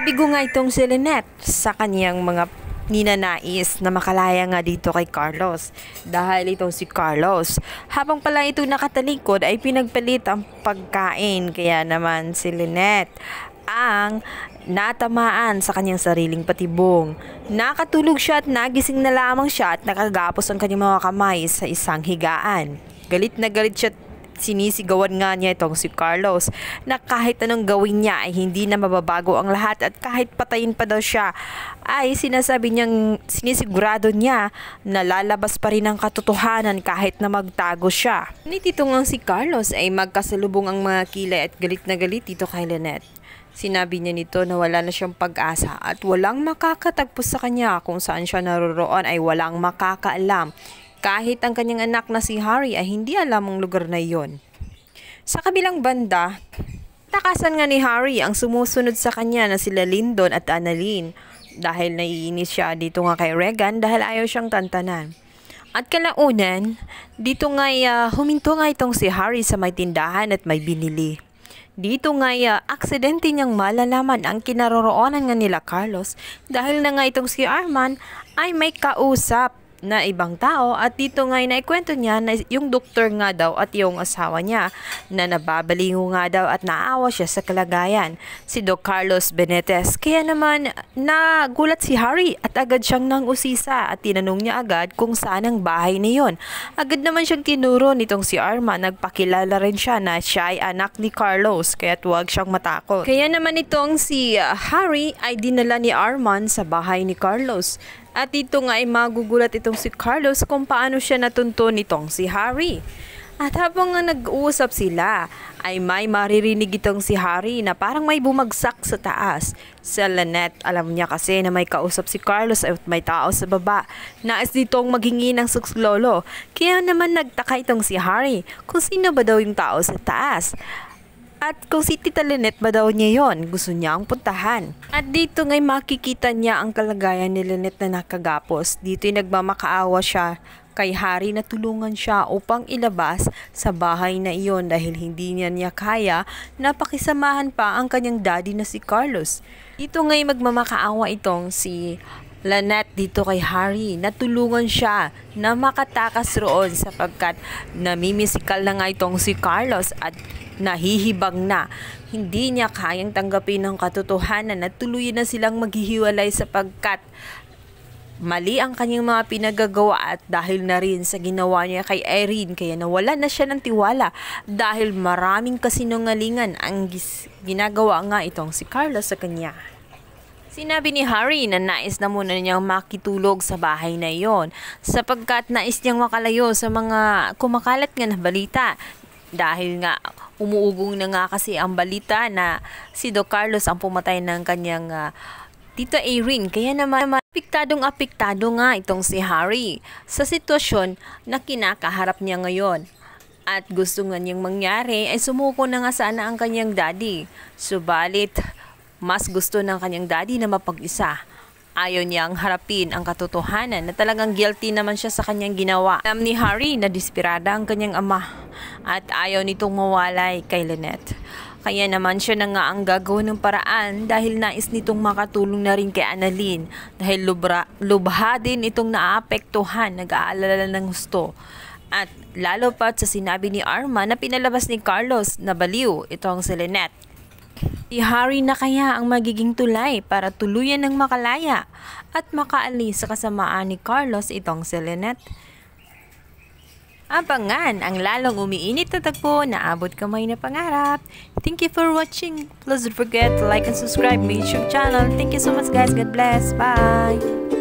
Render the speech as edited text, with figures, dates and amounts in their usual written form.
Nabigo nga itong si Lynette sa kanyang mga ninanais na makalaya nga dito kay Carlos. Dahil itong si Carlos, habang pala ito nakatalikod ay pinagpalit ang pagkain. Kaya naman si Lynette ang natamaan sa kanyang sariling patibong. Nakatulog siya at nagising na lamang siya at nakagapos ang kanyang mga kamay sa isang higaan. Galit na galit siya. Sinisigawan nga niya itong si Carlos na kahit anong gawin niya ay hindi na mababago ang lahat at kahit patayin pa daw siya ay sinisigurado niya na lalabas pa rin ang katotohanan kahit na magtago siya. Nitito nga si Carlos ay magkasalubong ang mga kilay at galit na galit dito kay Lynette. Sinabi niya nito na wala na siyang pag-asa at walang makakatagpo sa kanya, kung saan siya naroroon ay walang makakaalam. Kahit ang kanyang anak na si Harry ay hindi alam ang lugar na iyon. Sa kabilang banda, takasan nga ni Harry ang sumusunod sa kanya na sila Lyndon at Annalyn dahil naiinis siya dito nga kay Regan dahil ayaw siyang tantanan. At kalaunan, dito nga huminto nga itong si Harry sa may tindahan at may binili. Dito nga aksidente niyang malalaman ang kinaroroonan nga nila Carlos dahil na nga itong si Arman ay may kausap na ibang tao at dito nga naikwento niya na yung doktor nga daw at yung asawa niya na nababaliw nga daw at naawa siya sa kalagayan, si Doc Carlos Benitez. Kaya naman nagulat si Harry at agad siyang nangusisa at tinanong niya agad kung saan ang bahay na yun. Agad naman siyang tinuro nitong si Arma, nagpakilala rin siya na siya ay anak ni Carlos kaya huwag siyang matakot. Kaya naman itong si Harry ay dinala ni Arman sa bahay ni Carlos. At dito nga ay magugulat itong si Carlos kung paano siya natunto nitong si Harry. At habang nga nag-uusap sila, ay may maririnig itong si Harry na parang may bumagsak sa taas. Sa Lynette, alam niya kasi na may kausap si Carlos at may tao sa baba. Nais ditong maghingi ng sukslolo. Kaya naman nagtaka itong si Harry kung sino ba daw yung tao sa taas. At kung si Tita Lynette ba daw niya yon, gusto niya ang puntahan. At dito ngay makikita niya ang kalagayan ni Lynette na nakagapos. Dito'y nagmamakaawa siya kay Harry na tulungan siya upang ilabas sa bahay na iyon dahil hindi niya kaya na pakisamahan pa ang kanyang daddy na si Carlos. Dito ngay magmamakaawa itong si Lynette dito kay Harry na tulungan siya na makatakas roon sapagkat namimisikal na nga itong si Carlos at nahihibang na. Hindi niya kayang tanggapin ang katotohanan na tuluyan na silang maghihiwalay sapagkat mali ang kanyang mga pinagagawa at dahil na rin sa ginawa niya kay Irene kaya nawala na siya ng tiwala dahil maraming kasinungalingan ang ginagawa nga itong si Carlos sa kanya. Sinabi ni Harry na nais na muna niyang makitulog sa bahay na iyon sapagkat nais niyang makalayo sa mga kumakalat nga na balita dahil nga umuugong na nga kasi ang balita na si Doc Carlos ang pumatay ng kanyang Tita Irene. Kaya naman apektado nga itong si Harry sa sitwasyon na kinakaharap niya ngayon. At gusto nga niyang mangyari ay sumuko na nga sana ang kanyang daddy. Subalit mas gusto ng kanyang daddy na mapag-isa. Ayaw niyang harapin ang katotohanan na talagang guilty naman siya sa kanyang ginawa. Alam ni Harry na desperada ang kanyang ama at ayaw nitong mawalay kay Lynette. Kaya naman siya na nga ang gagawin ng paraan dahil nais nitong makatulong na rin kay Annalyn dahil lubha din itong naapektuhan, nag-aalala ng gusto. At lalo pa sa sinabi ni Arma na pinalabas ni Carlos na baliw itong si Lynette. Si Harry na kaya ang magiging tulay para tuluyan ng makalaya at makaalis sa kasamaan ni Carlos itong si Lynette. Abangan ang lalong umiinit na tagpo na abot kamay na pangarap. Thank you for watching. Please don't forget to like and subscribe my YouTube channel. Thank you so much guys. God bless. Bye!